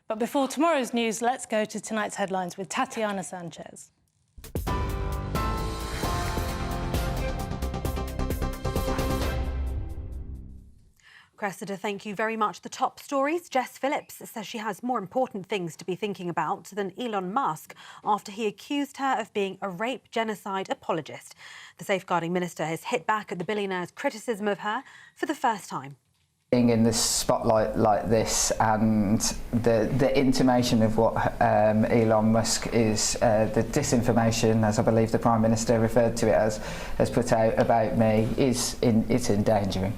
But before tomorrow's news, let's go to tonight's headlines with Tatiana Sanchez. Cressida, thank you very much. The top stories. Jess Phillips says she has more important things to be thinking about than Elon Musk after he accused her of being a rape genocide apologist. The safeguarding minister has hit back at the billionaire's criticism of her for the first time. Being in the spotlight like this and the intimation of what Elon Musk is, the disinformation, as I believe the Prime Minister referred to it as, has put out about me, it's endangering.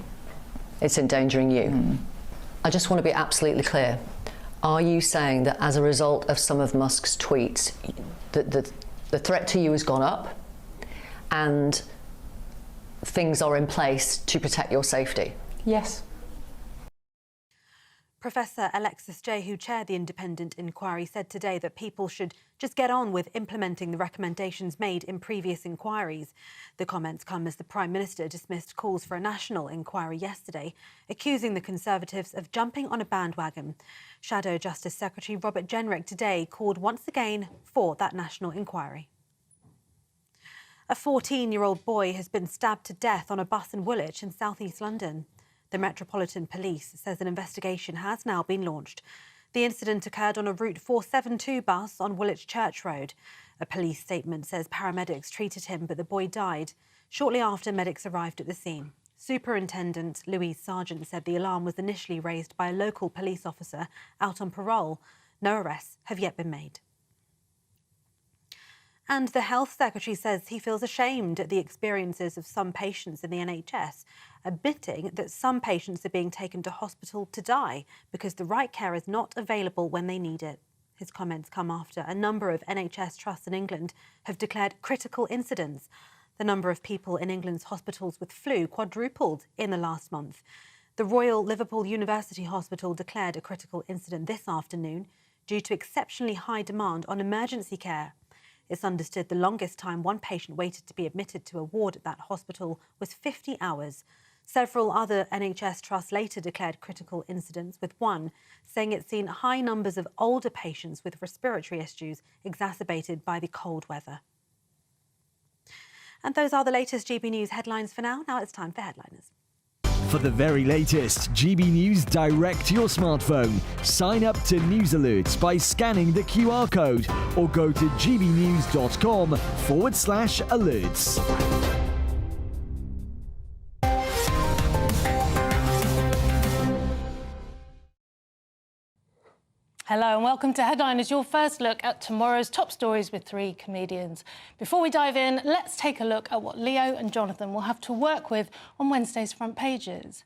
It's endangering you. I just want to be absolutely clear. Are you saying that as a result of some of Musk's tweets, the threat to you has gone up and things are in place to protect your safety? Yes. Professor Alexis Jay, who chaired the independent inquiry, said today that people should just get on with implementing the recommendations made in previous inquiries. The comments come as the Prime Minister dismissed calls for a national inquiry yesterday, accusing the Conservatives of jumping on a bandwagon. Shadow Justice Secretary Robert Jenrick today called once again for that national inquiry. A 14-year-old boy has been stabbed to death on a bus in Woolwich in south-east London. The Metropolitan Police says an investigation has now been launched. The incident occurred on a Route 472 bus on Woolwich Church Road. A police statement says paramedics treated him, but the boy died shortly after medics arrived at the scene. Superintendent Louise Sargent said the alarm was initially raised by a local police officer out on parole. No arrests have yet been made. And the Health Secretary says he feels ashamed at the experiences of some patients in the NHS, admitting that some patients are being taken to hospital to die because the right care is not available when they need it. His comments come after a number of NHS trusts in England have declared critical incidents. The number of people in England's hospitals with flu quadrupled in the last month. The Royal Liverpool University Hospital declared a critical incident this afternoon due to exceptionally high demand on emergency care. It's understood the longest time one patient waited to be admitted to a ward at that hospital was 50 hours. Several other NHS trusts later declared critical incidents, with one saying it's seen high numbers of older patients with respiratory issues exacerbated by the cold weather. And those are the latest GB News headlines for now. Now it's time for Headliners. For the very latest GB News direct to your smartphone, sign up to News Alerts by scanning the QR code or go to gbnews.com/alerts. Hello and welcome to Headliners, your first look at tomorrow's top stories with three comedians. Before we dive in, let's take a look at what Leo and Jonathan will have to work with on Wednesday's front pages.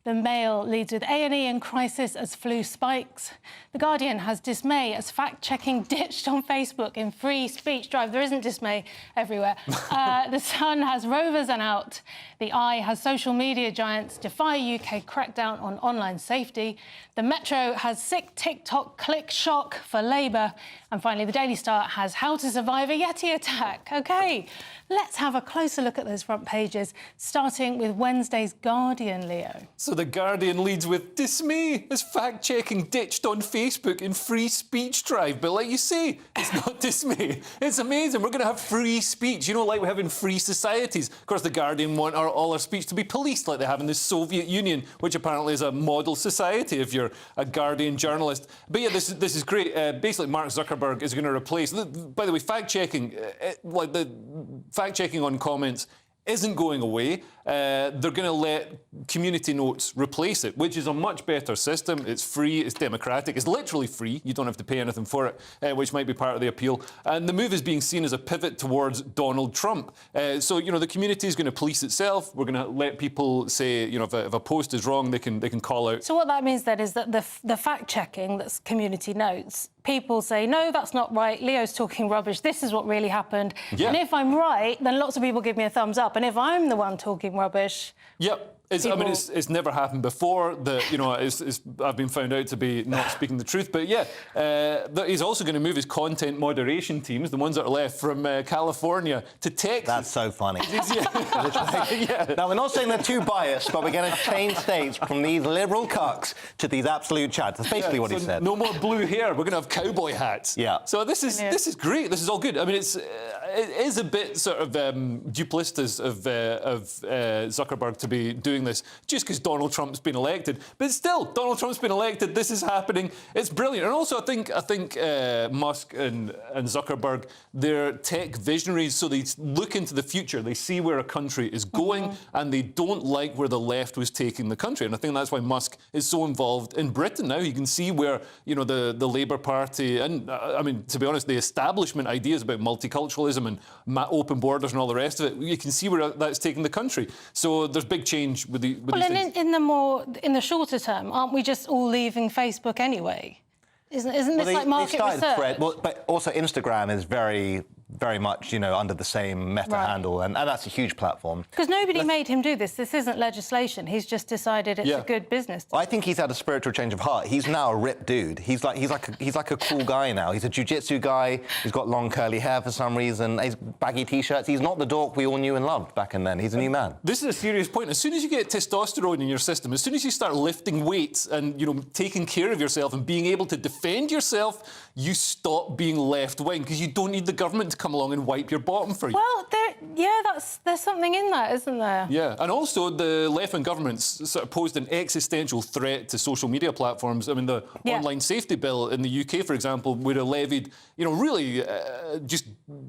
The Mail leads with A&E in crisis as flu spikes. The Guardian has dismay as fact-checking ditched on Facebook in free speech drive. There isn't dismay everywhere. The Sun has rovers and out. The Eye has social media giants defy UK crackdown on online safety. The Metro has sick TikTok click shock for Labour. And finally, the Daily Star has how to survive a Yeti attack. OK, let's have a closer look at those front pages, starting with Wednesday's Guardian, Leo. So the Guardian leads with dismay as fact-checking ditched on Facebook in free speech drive. But like you say, it's not dismay. It's amazing. We're going to have free speech, you know, like we have in free societies. Of course, the Guardian want all our speech to be policed like they have in the Soviet Union, which apparently is a model society if you're a Guardian journalist. But yeah, this is great. Basically, Mark Zuckerberg is going to replace... By the way, fact-checking, like the fact-checking on comments isn't going away. They're going to let community notes replace it, which is a much better system. It's free, it's democratic, it's literally free. You don't have to pay anything for it, which might be part of the appeal. And the move is being seen as a pivot towards Donald Trump. So, you know, the community is going to police itself. We're going to let people say, you know, if a post is wrong, they can call out. So what that means then is that the fact-checking, that's community notes, people say, no, that's not right, Leo's talking rubbish, this is what really happened. Yeah. And if I'm right, then lots of people give me a thumbs up. And if I'm the one talking rubbish... Yep. I mean, it's never happened before that, you know, I've been found out to be not speaking the truth. But yeah, he's also going to move his content moderation teams, the ones that are left, from California to Texas. That's so funny. Yeah. Now, we're not saying they're too biased, but we're going to change states from these liberal cucks to these absolute chads. That's basically what he said. No more blue hair. We're going to have cowboy hats. Yeah. So this is great. This is all good. I mean, it is a bit sort of duplicitous of Zuckerberg to be doing this just because Donald Trump's been elected. But still, Donald Trump's been elected. This is happening. It's brilliant. And also, I think Musk and Zuckerberg, they're tech visionaries, so they look into the future. They see where a country is going, and they don't like where the left was taking the country. And I think that's why Musk is so involved in Britain now. You can see where, you know, the Labour Party and, I mean, to be honest, the establishment ideas about multiculturalism and open borders and all the rest of it, you can see where that's taking the country. So there's big change with these things. In the shorter term, aren't we just all leaving Facebook anyway? Isn't this like market research? Thread, but also Instagram is very much, you know, under the same meta handle, and that's a huge platform. Because nobody made him do this. This isn't legislation. He's just decided it's a good business. I think he's had a spiritual change of heart. He's now a ripped dude. He's like a cool guy now. He's a jiu-jitsu guy. He's got long curly hair for some reason. He's baggy t-shirts. He's not the dork we all knew and loved back then. He's a new man. This is a serious point. As soon as you get testosterone in your system, as soon as you start lifting weights and, you know, taking care of yourself and being able to defend yourself, you stop being left-wing because you don't need the government to come along and wipe your bottom for you. Well, there's something in that, isn't there? Yeah, and also the left-wing governments sort of posed an existential threat to social media platforms. I mean, the online safety bill in the UK, for example, would have levied, you know, really just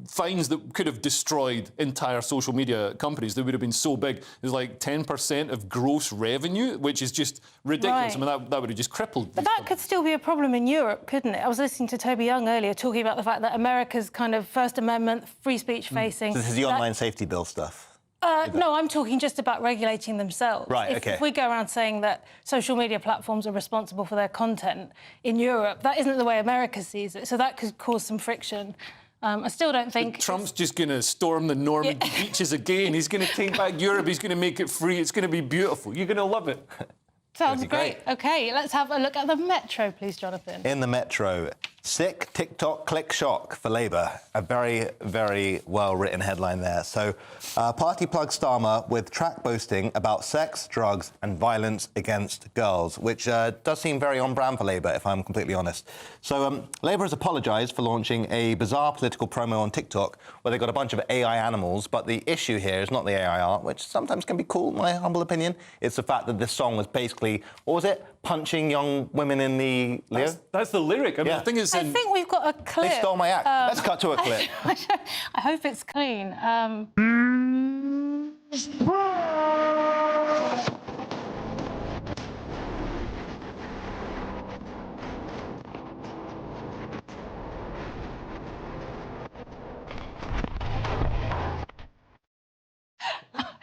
fines that could have destroyed entire social media companies. They would have been so big. It was like 10% of gross revenue, which is just ridiculous. Right. I mean, that would have just crippled. But that could still be a problem in Europe, couldn't it? I was listening to Toby Young earlier talking about the fact that America's kind of First Amendment, free speech facing. So this is the online safety bill stuff. No, I'm talking just about regulating themselves. Right, If we go around saying that social media platforms are responsible for their content in Europe, that isn't the way America sees it. So that could cause some friction. I still don't think... Trump's just going to storm the Normandy beaches again. He's going to take back Europe. He's going to make it free. It's going to be beautiful. You're going to love it. Sounds great. OK, let's have a look at the Metro, please, Jonathan. In the Metro, sick TikTok click shock for Labour. A very, very well-written headline there. So, party plug Starmer with track boasting about sex, drugs and violence against girls, which does seem very on-brand for Labour, if I'm completely honest. So, Labour has apologised for launching a bizarre political promo on TikTok where they got a bunch of AI animals, but the issue here is not the AI art, which sometimes can be cool, in my humble opinion. It's the fact that this song was basically, what was it? Punching young women in the... That's the lyric. I mean, the thing is... I think we've got a clip. They stole my act. Let's cut to a clip. I hope it's clean.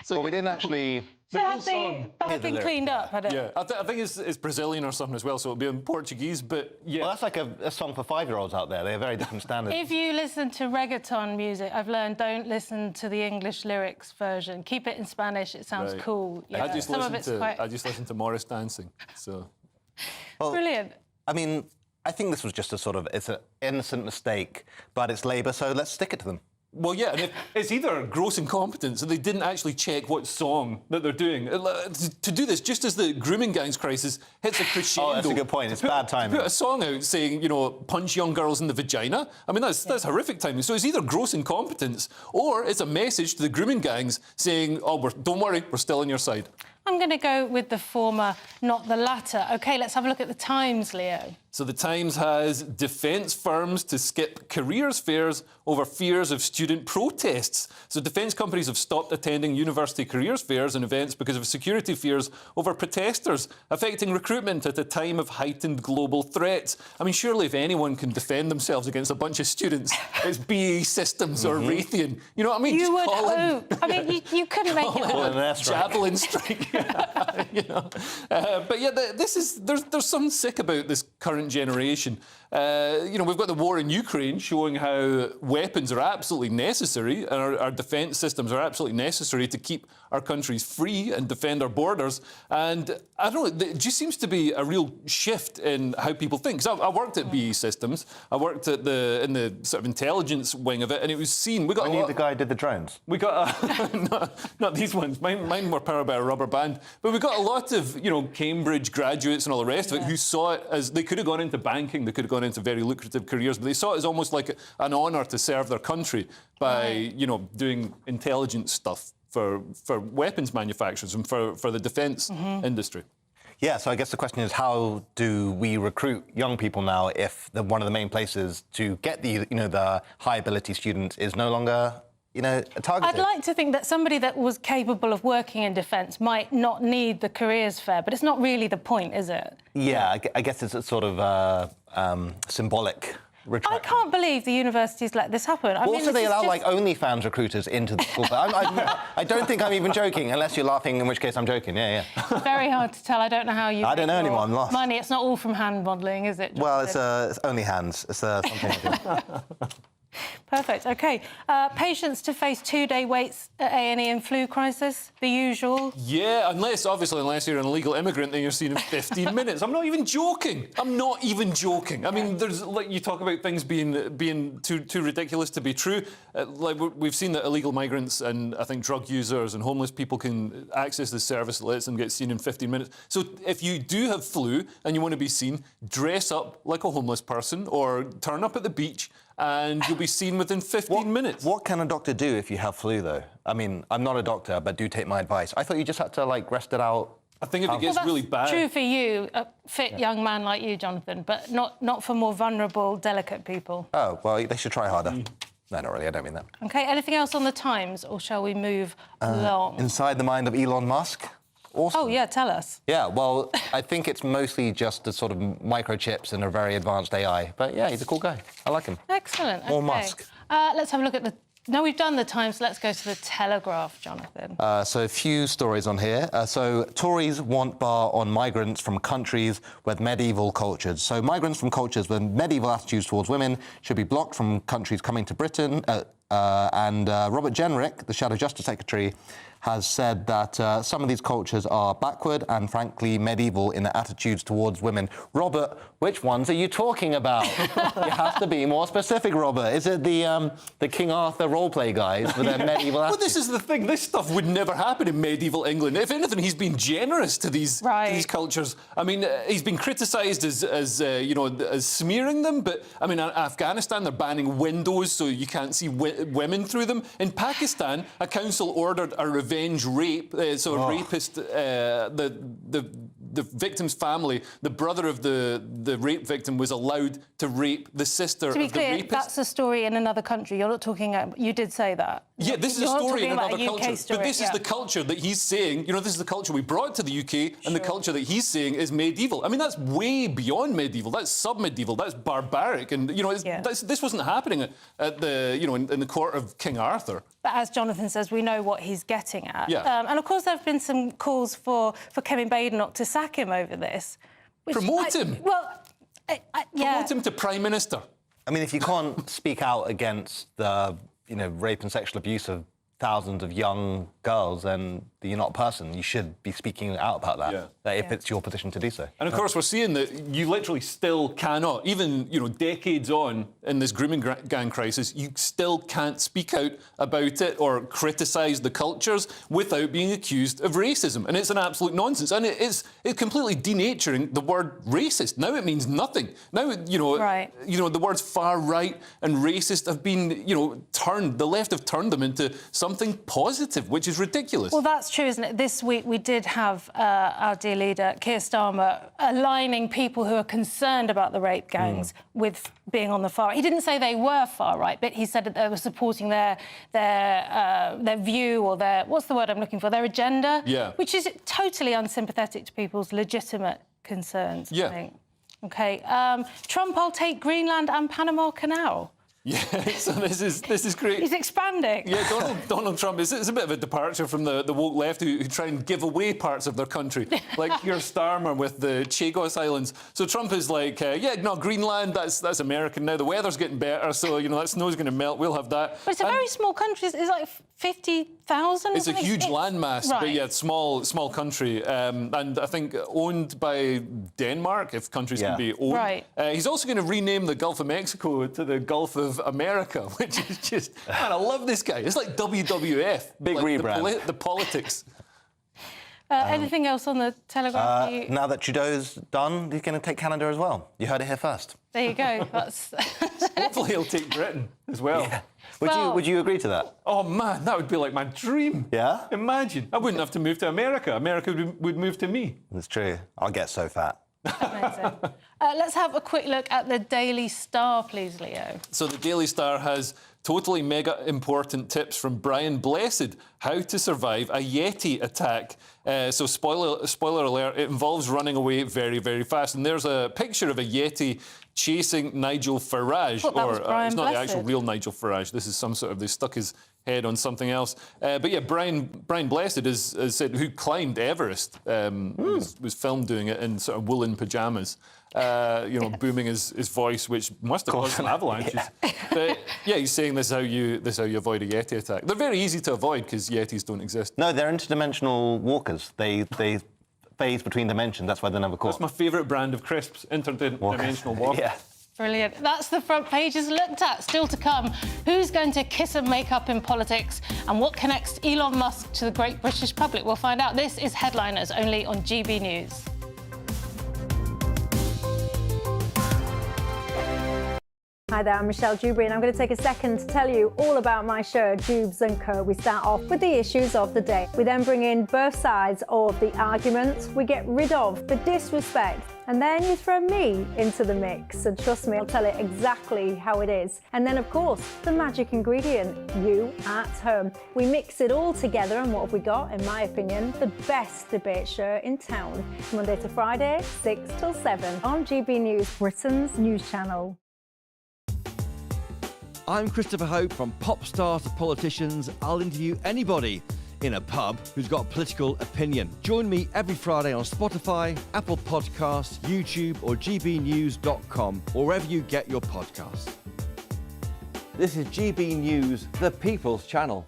So we didn't actually... That has been cleaned up, had it? Yeah, I think it's Brazilian or something as well, so it'll be in Portuguese, but yeah. Well, that's like a song for 5-year-olds out there. They have very different standards. If you listen to reggaeton music, I've learned don't listen to the English lyrics version. Keep it in Spanish, it sounds cool. Yeah. I just listened to Morris dancing, so... Well, brilliant. I mean, I think this was just it's an innocent mistake, but it's Labour, so let's stick it to them. Well, yeah, and it's either gross incompetence, so they didn't actually check what song that they're doing. To do this, just as the grooming gangs crisis hits a crescendo... Oh, that's a good point. It's bad timing. Put a song out saying, you know, punch young girls in the vagina. I mean, that's horrific timing. So it's either gross incompetence or it's a message to the grooming gangs saying, oh, don't worry, we're still on your side. I'm going to go with the former, not the latter. OK, let's have a look at the Times, Leo. So the Times has defence firms to skip careers fairs over fears of student protests. So defence companies have stopped attending university careers fairs and events because of security fears over protesters, affecting recruitment at a time of heightened global threats. I mean, surely if anyone can defend themselves against a bunch of students, it's BAE Systems or Raytheon. You know what I mean? You would hope. I mean, you couldn't make it work. Javelin strike. You know? But yeah, there's something sick about this current current generation. We've got the war in Ukraine showing how weapons are absolutely necessary and our defence systems are absolutely necessary to keep our countries free and defend our borders. And I don't know, there just seems to be a real shift in how people think. So I worked at BAE Systems. I worked in the sort of intelligence wing of it, and it was seen. We got the guy who did the drones. We got not these ones. Mine were powered by a rubber band. But we got a lot of Cambridge graduates and all the rest of it who saw it as they could have gone into banking, they could have gone into very lucrative careers, but they saw it as almost like an honour to serve their country by doing intelligence stuff for weapons manufacturers and for the defence industry. Yeah, so I guess the question is, how do we recruit young people now if one of the main places to get the high ability students is no longer targeted? I'd like to think that somebody that was capable of working in defence might not need the careers fair, but it's not really the point, is it? Yeah, I guess it's a sort of symbolic retraction. I can't believe the universities let this happen. Also, they allow like OnlyFans recruiters into the school. I don't think I'm even joking, unless you're laughing, in which case I'm joking. Yeah. Very hard to tell. I don't know how you. I don't know anymore. I'm lost. Money. It's not all from hand modelling, is it? Well, it's only hands. It's something. Perfect. OK. Patients to face 2-day waits at A&E and flu crisis, the usual. Yeah, unless you're an illegal immigrant, then you're seen in 15 minutes. I'm not even joking. I mean, there's you talk about things being too ridiculous to be true. We've seen that illegal migrants and I think drug users and homeless people can access the service that lets them get seen in 15 minutes. So if you do have flu and you want to be seen, dress up like a homeless person or turn up at the beach and you'll be seen within 15 minutes. What can a doctor do if you have flu, though? I mean, I'm not a doctor, but do take my advice. I thought you just had to, rest it out. I think if it gets really bad... True for you, a fit young man like you, Jonathan, but not for more vulnerable, delicate people. Oh, well, they should try harder. No, not really, I don't mean that. OK, anything else on the Times, or shall we move along? Inside the mind of Elon Musk. Awesome. Oh, yeah, tell us. Yeah, well, I think it's mostly just the sort of microchips and a very advanced AI. But, yeah, he's a cool guy. I like him. Excellent. More Musk. Let's have a look at the... No, we've done the Times, so let's go to the Telegraph, Jonathan. So a few stories on here. So Tories want bar on migrants from countries with medieval cultures. So migrants from cultures with medieval attitudes towards women should be blocked from countries coming to Britain. And Robert Jenrick, the Shadow Justice Secretary, has said that some of these cultures are backward and, frankly, medieval in their attitudes towards women. Robert, which ones are you talking about? You have to be more specific, Robert. Is it the King Arthur roleplay guys with their medieval attitudes? Well, this is the thing. This stuff would never happen in medieval England. If anything, he's been generous to these cultures. I mean, he's been criticised as smearing them, but, I mean, in Afghanistan, they're banning windows so you can't see women through them. In Pakistan, a council ordered a revenge rape, so a rapist, the victim's family, the brother of the rape victim was allowed to rape the sister of the rapist. To be clear, that's a story in another country. You're not talking about... You did say that. Yeah, this is a story in another culture. Story, but this is the culture that he's saying, this is the culture we brought to the UK, and the culture that he's saying is medieval. I mean, that's way beyond medieval. That's sub-medieval. That's barbaric. And, this wasn't happening at the, in the court of King Arthur. But as Jonathan says, we know what he's getting at. Yeah. And, of course, there have been some calls for Kevin Badenoch to sack him over this. Promote him? Well, Promote him to Prime Minister. I mean, if you can't speak out against the, rape and sexual abuse of thousands of young girls, then you're not a person. You should be speaking out about that, if it's your position to do so. And, of course, we're seeing that you literally still cannot, even, decades on in this grooming gang crisis, you still can't speak out about it or criticise the cultures without being accused of racism. And it's an absolute nonsense. And it's completely denaturing the word racist. Now it means nothing. Now, the words far right and racist have been, turned, the left have turned them into something positive, which is ridiculous. Well, that's true, isn't it? This week we did have our dear leader, Keir Starmer, aligning people who are concerned about the rape gangs with being on the far right. He didn't say they were far right, but he said that they were supporting their view or their, what's the word I'm looking for, their agenda, which is totally unsympathetic to people's legitimate concerns, I think. OK. Trump, I'll take Greenland and Panama Canal. Yeah, so this is great. He's expanding. Yeah, Donald Trump is a bit of a departure from the woke left who try and give away parts of their country, like Keir Starmer with the Chagos Islands. So Trump is like, Greenland, that's American now. The weather's getting better, so that snow's going to melt. We'll have that. But it's a very small country. It's like 50,000. It's a huge landmass, right. but yeah, small country, and I think owned by Denmark, if countries can be owned. Right. He's also going to rename the Gulf of Mexico to the Gulf of America, which is just, man, I love this guy. It's like WWF. Big rebrand. The politics. Anything else on the Telegraph? Now that Trudeau's done, he's going to take Canada as well. You heard it here first. There you go. That's Hopefully he'll take Britain as well. Yeah. Would you agree to that? Oh, man, that would be like my dream. Yeah? Imagine. I wouldn't have to move to America. America would move to me. That's true. I'll get so fat. amazing. Let's have a quick look at the Daily Star, please, Leo. So the Daily Star has totally mega important tips from Brian Blessed, how to survive a Yeti attack. So spoiler alert, it involves running away very, very fast. And there's a picture of a Yeti chasing Nigel Farage. That was Brian it's not Blessed. the actual real Nigel Farage. This is some sort of, they stuck his head on something else. But yeah, Brian Blessed has said, who climbed Everest, was filmed doing it in sort of woolen pyjamas. Booming his voice, which must have caused some avalanches. Yeah. But yeah, he's saying this is how you avoid a Yeti attack. They're very easy to avoid because Yetis don't exist. No, they're interdimensional walkers. They phase between dimensions. That's why they're never caught. That's my favourite brand of crisps, interdimensional walkers. Yeah. Brilliant. That's the front pages looked at. Still to come, who's going to kiss and make up in politics and what connects Elon Musk to the great British public? We'll find out. This is Headliners, only on GB News. Hi there, I'm Michelle Dewberry and I'm going to take a second to tell you all about my show, Dubes & Co. We start off with the issues of the day. We then bring in both sides of the argument. We get rid of the disrespect. And then you throw me into the mix. And trust me, I'll tell it exactly how it is. And then, of course, the magic ingredient, you at home. We mix it all together and what have we got, in my opinion, the best debate show in town. Monday to Friday, 6 till 7 on GB News, Britain's news channel. I'm Christopher Hope. From pop stars to politicians, I'll interview anybody in a pub who's got a political opinion. Join me every Friday on Spotify, Apple Podcasts, YouTube or gbnews.com, or wherever you get your podcasts. This is GB News, the People's Channel.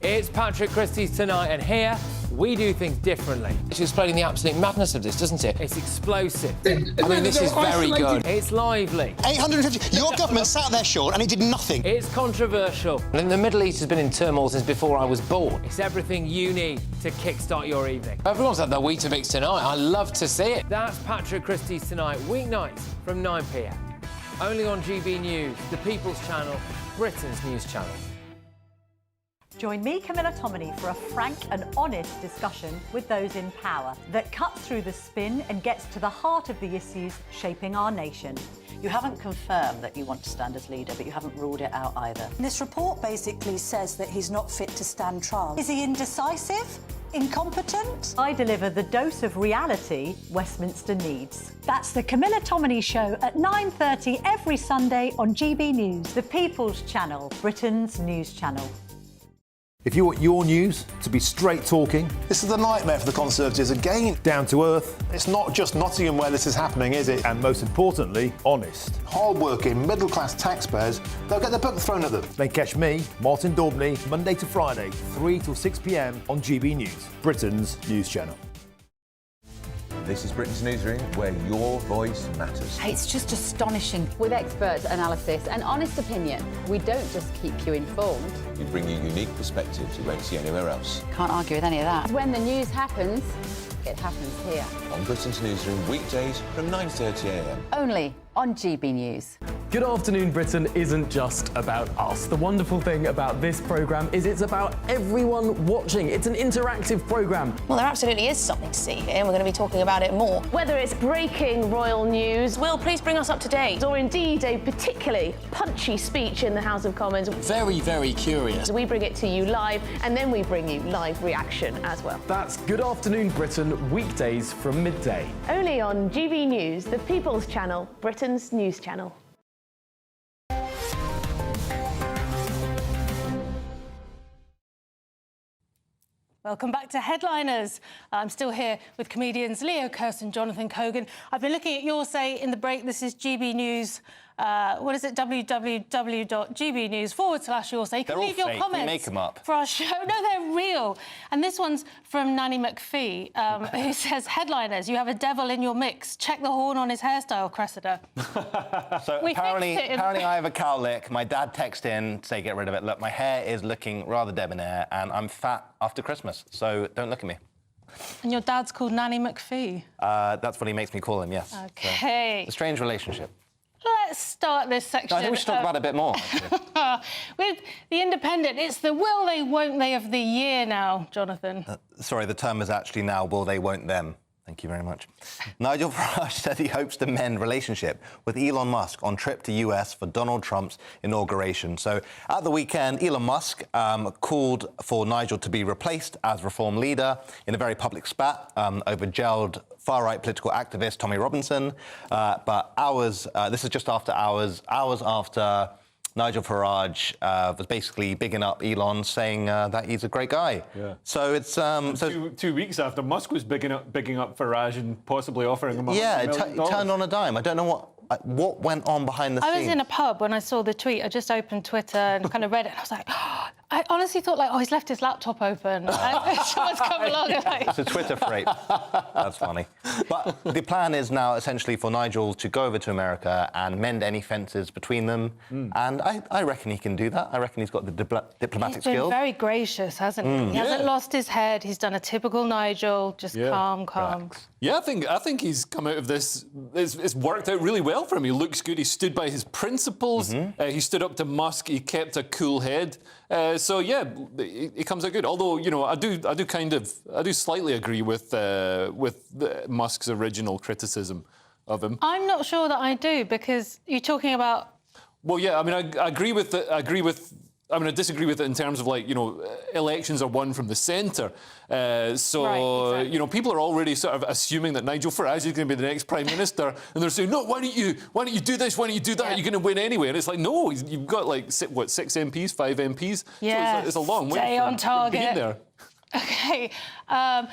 It's Patrick Christie's Tonight, and here we do things differently. It's explaining the absolute madness of this, doesn't it? It's explosive. I mean, this is very good. It's lively. 850. Your government sat there short and it did nothing. It's controversial. And the Middle East has been in turmoil since before I was born. It's everything you need to kickstart your evening. Everyone's had their Weetabix tonight. I love to see it. That's Patrick Christie's Tonight, weeknights from 9 p.m. Only on GB News, the People's Channel, Britain's news channel. Join me, Camilla Tominey, for a frank and honest discussion with those in power that cuts through the spin and gets to the heart of the issues shaping our nation. You haven't confirmed that you want to stand as leader, but you haven't ruled it out either. This report basically says that he's not fit to stand trial. Is he indecisive? Incompetent? I deliver the dose of reality Westminster needs. That's the Camilla Tominey Show at 9:30 every Sunday on GB News, the People's Channel, Britain's news channel. If you want your news to be straight talking... This is a nightmare for the Conservatives again. Down to earth. It's not just Nottingham where this is happening, is it? And most importantly, honest. Hard-working, middle-class taxpayers, they'll get their book thrown at them. Then catch me, Martin Daubney, Monday to Friday, 3 till 6 p.m. on GB News, Britain's news channel. This is Britain's Newsroom, where your voice matters. It's just astonishing. With expert analysis and honest opinion, we don't just keep you informed. We bring you unique perspectives you won't see anywhere else. Can't argue with any of that. When the news happens, it happens here. On Britain's Newsroom, weekdays from 9:30 a.m. Only on GB News. Good Afternoon Britain isn't just about us. The wonderful thing about this programme is it's about everyone watching. It's an interactive programme. Well, there absolutely is something to see here, and we're going to be talking about it more. Whether it's breaking royal news, Will, please bring us up to date, or indeed a particularly punchy speech in the House of Commons. Very, very curious. We bring it to you live, and then we bring you live reaction as well. That's Good Afternoon Britain, weekdays from midday. Only on GB News, the People's Channel, Britain's news channel. Welcome back to Headliners. I'm still here with comedians Leo Kearse and Jonathan Cogan. I've been looking at your say in the break. This is GB News. What is it? www.gbnews/your say. You can leave your comments. We make them up. For our show. No, they're real. And this one's from Nanny McPhee, who says, Headliners, you have a devil in your mix. Check the horn on his hairstyle, Cressida. So apparently I have a cowlick. My dad texted in to say get rid of it. Look, my hair is looking rather debonair and I'm fat after Christmas, so don't look at me. And your dad's called Nanny McPhee? That's what he makes me call him, yes. OK. So, a strange relationship. Let's start this section. No, I think we should talk about it a bit more. With The Independent, it's the will they, won't they of the year now, Jonathan. Sorry, the term is actually now will they, won't them. Thank you very much. Nigel Farage said he hopes to mend relationship with Elon Musk on trip to US for Donald Trump's inauguration. So at the weekend, Elon Musk called for Nigel to be replaced as Reform leader in a very public spat over jailed far-right political activist Tommy Robinson. But this is just after hours after Nigel Farage was basically bigging up Elon, saying that he's a great guy. Yeah. So it's 2 weeks after Musk was bigging up Farage and possibly offering him $100 million. it turned on a dime. I don't know what went on behind the scenes. I was in a pub when I saw the tweet. I just opened Twitter and kind of read it. And I was like, I honestly thought, like, he's left his laptop open. And someone's come along and like... It's a Twitter rape. That's funny. But the plan is now essentially for Nigel to go over to America and mend any fences between them. And I reckon he can do that. I reckon he's got the diplomatic skills. He's been very gracious, hasn't he? He hasn't lost his head. He's done a typical Nigel, just calm. Relax. Yeah, I think he's come out of this. It's worked out really well for him. He looks good. He stood by his principles. He stood up to Musk. He kept a cool head. So yeah, he comes out good. Although I do slightly agree with Musk's original criticism of him. I'm not sure that I do, because you're talking about. Well, yeah. I mean, I agree with. I disagree with it in terms of, like, elections are won from the centre. Right, exactly. People are already sort of assuming that Nigel Farage is going to be the next Prime Minister, and they're saying, no, why don't you do this, why don't you do that, you're going to win anyway. And it's like, no, you've got, like, 6 MPs, 5 MPs? Yeah, so it's a long way stay on target. Being there. OK,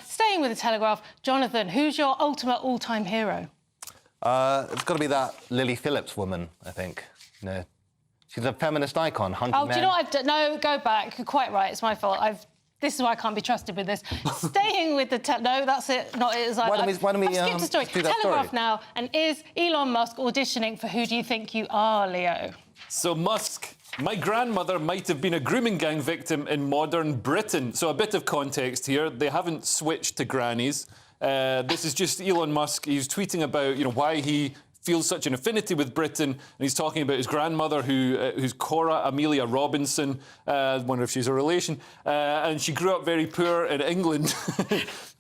staying with the Telegraph, Jonathan, who's your ultimate all-time hero? It's got to be that Lily Phillips woman, I think. She's a feminist icon, hunting men. Do you know what I've done? No, go back. You're quite right. It's my fault. This is why I can't be trusted with this. Staying with the... No, that's it. Not it. Why don't we skip the story. do that Telegraph story now. And is Elon Musk auditioning for Who Do You Think You Are, Leo? So Musk... My grandmother might have been a grooming gang victim in modern Britain. So a bit of context here. They haven't switched to grannies. This is just Elon Musk. He's tweeting about, why he feels such an affinity with Britain, and he's talking about his grandmother, who's Cora Amelia Robinson. I wonder if she's a relation. And she grew up very poor in England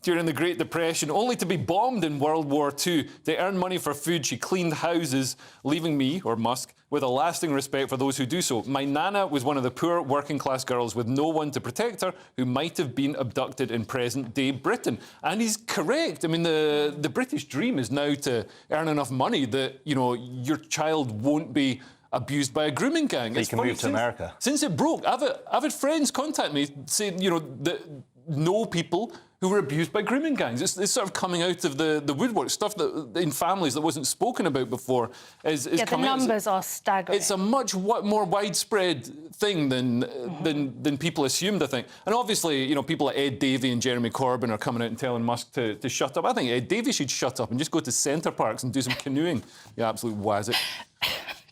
during the Great Depression, only to be bombed in World War II. To earn money for food, she cleaned houses, leaving me, or Musk, with a lasting respect for those who do so. My nana was one of the poor working-class girls with no one to protect her, who might have been abducted in present-day Britain. And he's correct. I mean, the British dream is now to earn enough money that, your child won't be abused by a grooming gang. So you can move to America. Since it broke, I've had friends contact me saying, that know people who were abused by grooming gangs. It's sort of coming out of the woodwork, stuff that in families that wasn't spoken about before is coming out. The numbers are staggering. It's a much more widespread thing than people assumed, I think. And obviously, people like Ed Davey and Jeremy Corbyn are coming out and telling Musk to shut up. I think Ed Davey should shut up and just go to Centre Parks and do some canoeing. You absolute wazzock.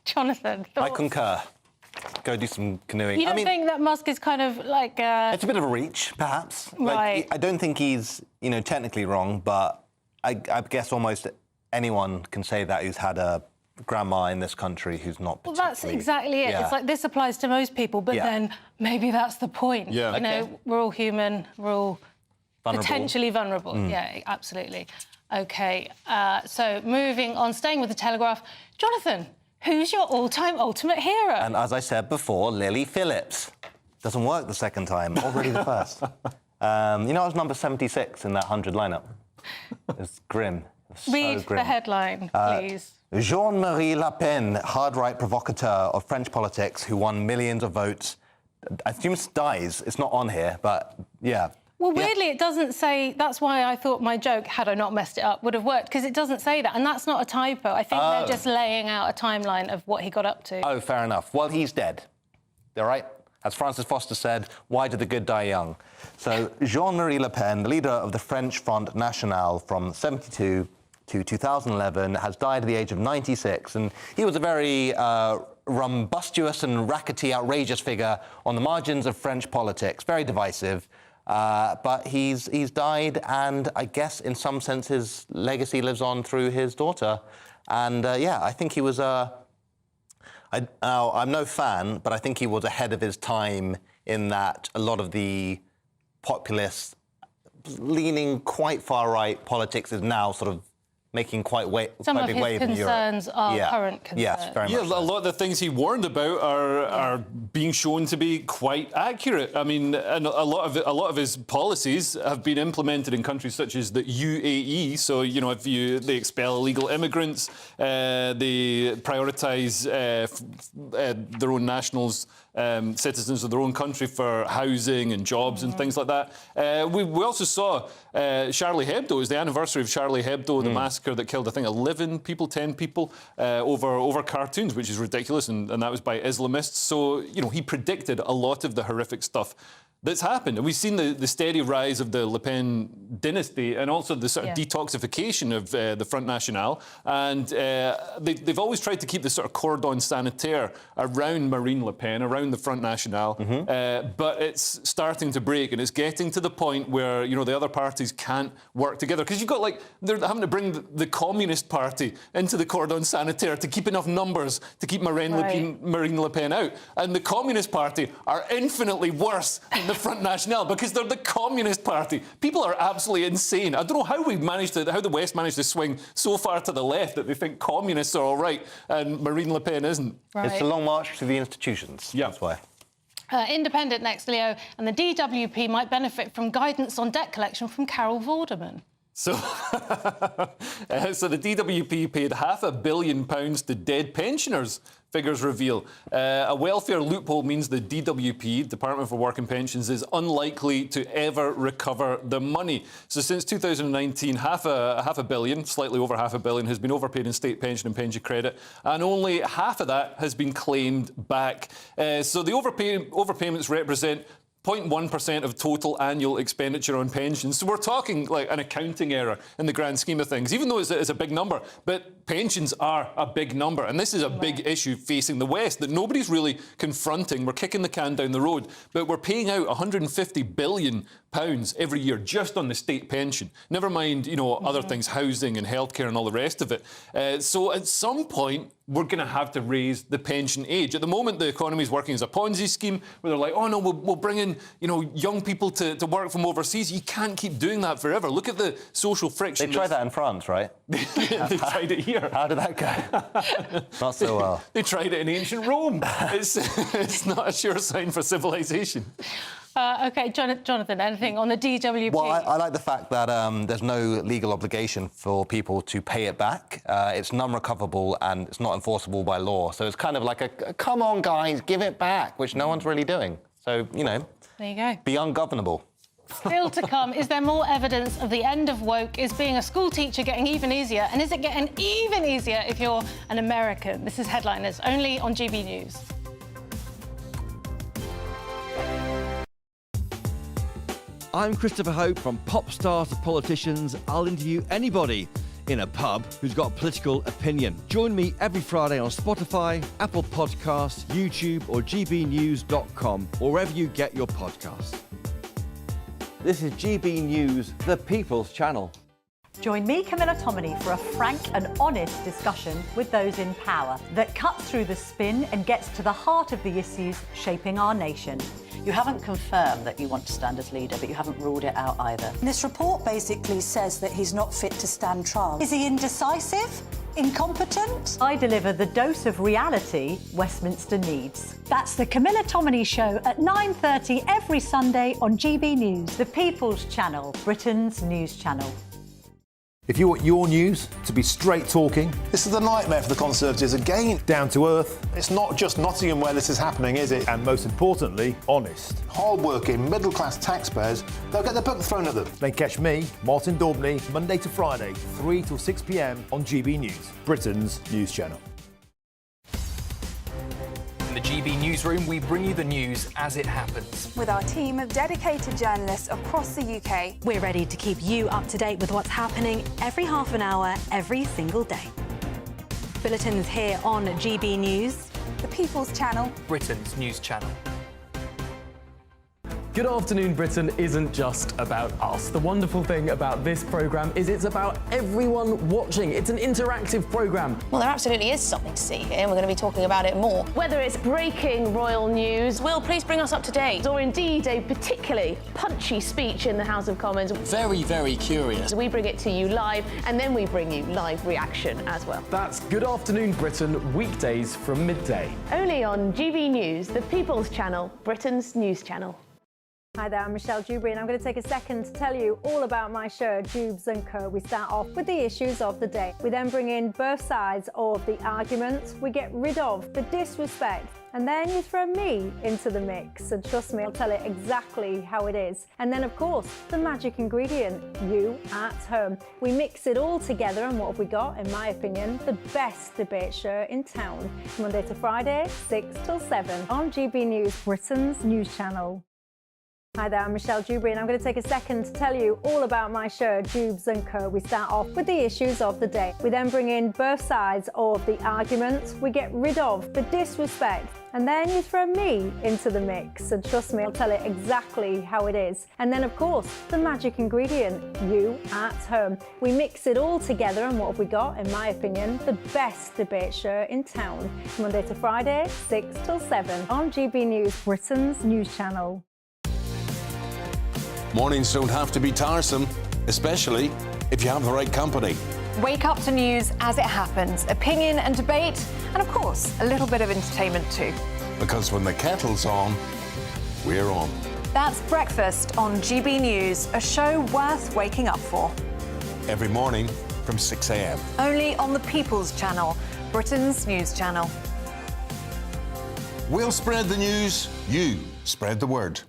Jonathan, I concur. Go do some canoeing. You don't think that Musk is kind of like... It's a bit of a reach, perhaps. Right. I don't think he's, technically wrong, but I guess almost anyone can say that who's had a grandma in this country who's not particularly... Well, that's exactly it. Yeah. It's like this applies to most people, but then maybe that's the point. Yeah. We're all human, we're all vulnerable. Potentially vulnerable. Yeah, absolutely. OK, so moving on, staying with the Telegraph, Jonathan, who's your all-time ultimate hero? And as I said before, Lily Phillips. Doesn't work the second time, already the first. I was number 76 in that 100 lineup. It's grim. Read the headline, please. Jean-Marie Le Pen, hard-right provocateur of French politics who won millions of votes. I assume it dies. It's not on here, but yeah. Well, weirdly, it doesn't say... That's why I thought my joke, had I not messed it up, would have worked, because it doesn't say that, and that's not a typo. I think they're just laying out a timeline of what he got up to. Oh, fair enough. Well, he's dead. All right? As Francis Foster said, why do the good die young? So Jean-Marie Le Pen, the leader of the French Front National from 1972 to 2011, has died at the age of 96, and he was a very rumbustious and rackety, outrageous figure on the margins of French politics, very divisive. But he's died, and I guess in some sense his legacy lives on through his daughter. And yeah, I think he was I'm no fan, but I think he was ahead of his time in that a lot of the populist, leaning quite far right politics is now sort of making quite big wave in Europe. Some of his concerns are current concerns. Yes, very much. Yeah, a lot of the things he warned about are being shown to be quite accurate. I mean, and a lot of his policies have been implemented in countries such as the UAE. So, you know, they expel illegal immigrants, they prioritise their own nationals, citizens of their own country for housing and jobs and things like that. We also saw Charlie Hebdo. It was the anniversary of Charlie Hebdo, the massacre that killed, I think, 11 people, 10 people over cartoons, which is ridiculous, and that was by Islamists. So, you know, he predicted a lot of the horrific stuff that's happened. And we've seen the steady rise of the Le Pen dynasty and also the sort of detoxification of the Front National. And they've always tried to keep the sort of cordon sanitaire around Marine Le Pen, around the Front National. But it's starting to break, and it's getting to the point where, you know, the other parties can't work together. Because you've got, like, they're having to bring the Communist Party into the cordon sanitaire to keep enough numbers to keep Marine Le Pen out. And the Communist Party are infinitely worse than the Front National because they're the Communist Party. People are absolutely insane. I don't know how how the West managed to swing so far to the left that they think communists are all right and Marine Le Pen isn't. It's a long march to the institutions. Yeah, that's why. Independent next, Leo, and the DWP might benefit from guidance on debt collection from Carol Vorderman. So, so the DWP paid £500 million to dead pensioners, figures reveal. A welfare loophole means the DWP, Department for Work and Pensions, is unlikely to ever recover the money. So since 2019, half a billion, slightly over £500 million, has been overpaid in state pension and pension credit, and only half of that has been claimed back. So the overpayments represent 0.1% of total annual expenditure on pensions. So we're talking like an accounting error in the grand scheme of things, even though it's a big number. But pensions are a big number, and this is a big issue facing the West that nobody's really confronting. We're kicking the can down the road, but we're paying out £150 billion every year just on the state pension. Never mind, you know, other things, housing and healthcare and all the rest of it. So at some point, we're going to have to raise the pension age. At the moment, the economy is working as a Ponzi scheme where they're like, oh, no, we'll bring in, you know, young people to work from overseas. You can't keep doing that forever. Look at the social friction. They tried that in France, right? They tried it here. How did that go? Not so well. They tried it in ancient Rome. It's not a sure sign for civilization. OK, Jonathan, anything on the DWP? Well, I like the fact that there's no legal obligation for people to pay it back. It's non-recoverable and it's not enforceable by law. So it's kind of like a come on, guys, give it back, which no one's really doing. So, you know, there you go. Be ungovernable. Still to come, is there more evidence of the end of woke? Is being a school teacher getting even easier? And is it getting even easier if you're an American? This is Headliners, only on GB News. I'm Christopher Hope. From pop stars to politicians, I'll interview anybody in a pub who's got a political opinion. Join me every Friday on Spotify, Apple Podcasts, YouTube or gbnews.com, or wherever you get your podcasts. This is GB News, the People's Channel. Join me, Camilla Tominey, for a frank and honest discussion with those in power that cuts through the spin and gets to the heart of the issues shaping our nation. You haven't confirmed that you want to stand as leader, but you haven't ruled it out either. This report basically says that he's not fit to stand trial. Is he indecisive? Incompetent? I deliver the dose of reality Westminster needs. That's the Camilla Tominey Show at 9:30 every Sunday on GB News, the People's Channel, Britain's news channel. If you want your news to be straight talking, This is a nightmare for the Conservatives again. down to earth, It's not just Nottingham where this is happening, is it? and most importantly, honest, Hard-working, middle-class taxpayers, they'll get the book thrown at them. then catch me, Martin Daubney, Monday to Friday, 3 till 6 p.m. on GB News, Britain's news channel. In the GB newsroom, we bring you the news as it happens. With our team of dedicated journalists across the UK. We're ready to keep you up to date with what's happening every half an hour, every single day. Bulletins here on GB News. The People's Channel. Britain's news channel. Good Afternoon Britain isn't just about us. The wonderful thing about this programme is it's about everyone watching. It's an interactive programme. Well, there absolutely is something to see here, and we're going to be talking about it more. Whether it's breaking royal news, Will, please bring us up to date, or indeed a particularly punchy speech in the House of Commons. Very, very curious. We bring it to you live, and then we bring you live reaction as well. That's Good Afternoon Britain, weekdays from midday. Only on GB News, the People's Channel, Britain's news channel. Hi there, I'm Michelle Dewberry and I'm going to take a second to tell you all about my show, Jubes & Co. We start off with the issues of the day. We then bring in both sides of the argument. We get rid of the disrespect. And then you throw me into the mix. And trust me, I'll tell it exactly how it is. And then, of course, the magic ingredient, you at home. We mix it all together and what have we got, in my opinion, the best debate show in town. Monday to Friday, 6 till 7 on GB News, Britain's news channel. Hi there, I'm Michelle Dewberry and I'm going to take a second to tell you all about my show, Jubes & Co. We start off with the issues of the day. We then bring in both sides of the argument. We get rid of the disrespect. And then you throw me into the mix. And trust me, I'll tell it exactly how it is. And then, of course, the magic ingredient, you at home. We mix it all together and what have we got, in my opinion, the best debate show in town. Monday to Friday, 6 till 7 on GB News, Britain's news channel. Mornings don't have to be tiresome, especially if you have the right company. Wake up to news as it happens, opinion and debate, and of course, a little bit of entertainment too. Because when the kettle's on, we're on. That's Breakfast on GB News, a show worth waking up for. Every morning from 6 a.m. Only on the People's Channel, Britain's news channel. We'll spread the news, you spread the word.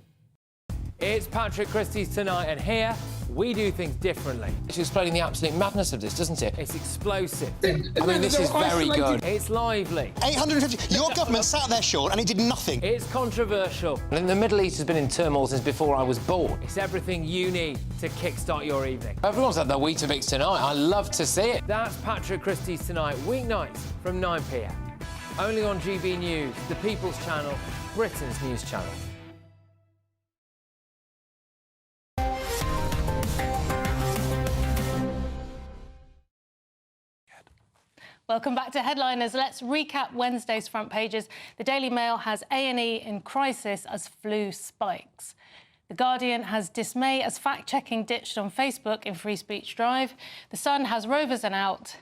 It's Patrick Christie's Tonight, and here we do things differently. It's explaining the absolute madness of this, doesn't it? It's explosive. I mean, this is very good. It's lively. 850. Your government sat there, Sean, and it did nothing. It's controversial. And the Middle East has been in turmoil since before I was born. It's everything you need to kickstart your evening. Everyone's had their Weetabix tonight. I love to see it. That's Patrick Christie's Tonight, weeknights from 9 p.m. Only on GB News, the People's Channel, Britain's news channel. Welcome back to Headliners. Let's recap Wednesday's front pages. The Daily Mail has A&E in crisis as flu spikes. The Guardian has dismay as fact-checking ditched on Facebook in Free Speech Drive. The Sun has Rovers and out.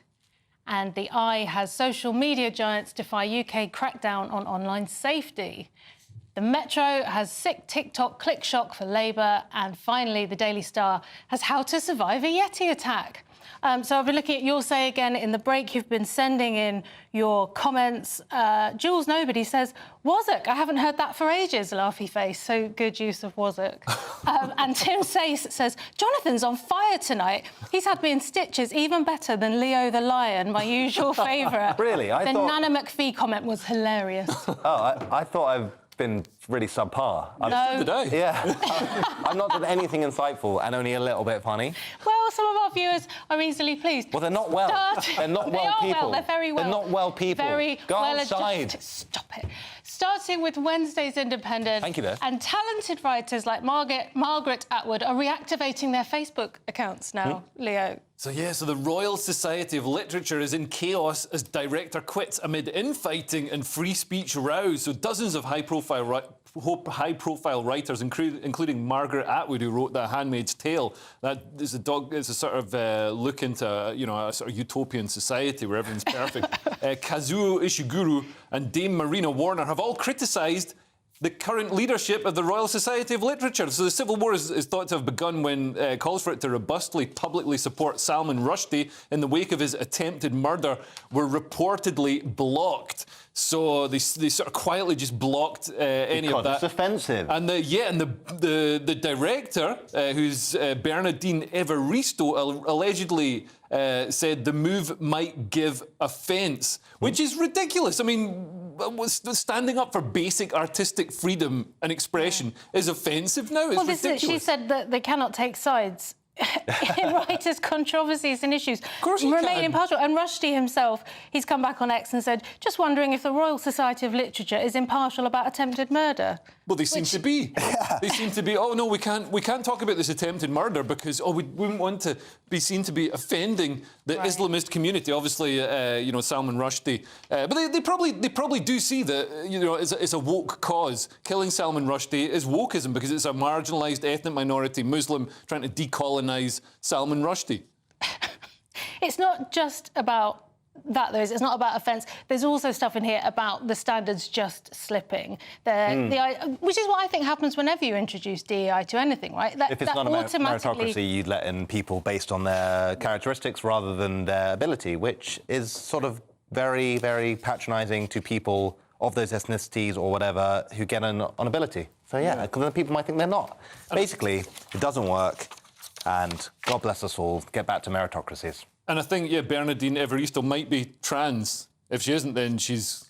And The Eye has social media giants defy UK crackdown on online safety. The Metro has sick TikTok click shock for Labour. And finally, the Daily Star has how to survive a Yeti attack. So I've been looking at your say again in the break. You've been sending in your comments. Jules Nobody says, Wazzock, I haven't heard that for ages, laughy face. So good use of Wazzock. And Tim Sace says, Jonathan's on fire tonight. He's had me in stitches even better than Leo the Lion, my usual favourite. Really? The Nana McPhee comment was hilarious. I thought I've been really subpar. No. Did I? Yeah. I've not done anything insightful and only a little bit funny. Well, some of our viewers are easily pleased. Well, they're not well. They're not well people. They're very well. They're not well people. Very Go well outside. adjusted. Stop it. Starting with Wednesday's Independent. Thank you, Beth. And talented writers like Margaret Atwood are reactivating their Facebook accounts now, Leo. So the Royal Society of Literature is in chaos as director quits amid infighting and free speech rows. So dozens of high-profile writers, including Margaret Atwood, who wrote The Handmaid's Tale. That is it's a sort of look into a sort of utopian society where everyone's perfect. Kazuo Ishiguro and Dame Marina Warner have all criticised the current leadership of the Royal Society of Literature. So the Civil War is thought to have begun when calls for it to robustly, publicly support Salman Rushdie in the wake of his attempted murder were reportedly blocked. So they sort of quietly just blocked any of that. Because it's offensive. And the director, who's Bernardine Evaristo, allegedly said the move might give offence, which is ridiculous. I mean, standing up for basic artistic freedom and expression is offensive now. It's ridiculous. She said that they cannot take sides in writers' controversies and issues. Of course you remain impartial. And Rushdie himself, he's come back on X and said, just wondering if the Royal Society of Literature is impartial about attempted murder. Well, they seem to be. They seem to be. Oh no, we can't talk about this attempted murder because we wouldn't want to be seen to be offending the Islamist community. Obviously, Salman Rushdie, but they probably do see that it's a woke cause. Killing Salman Rushdie is wokeism because it's a marginalised ethnic minority Muslim trying to decolonise Salman Rushdie. It's not just about that, though. It's not about offence. There's also stuff in here about the standards just slipping. Which is what I think happens whenever you introduce DEI to anything, right? If it's not a meritocracy, you'd let in people based on their characteristics rather than their ability, which is sort of very, very patronising to people of those ethnicities or whatever who get in on ability. So, because then people might think they're not. Basically, it doesn't work, and God bless us all. Get back to meritocracies. And I think, Bernardine Evaristo might be trans. If she isn't, then she's...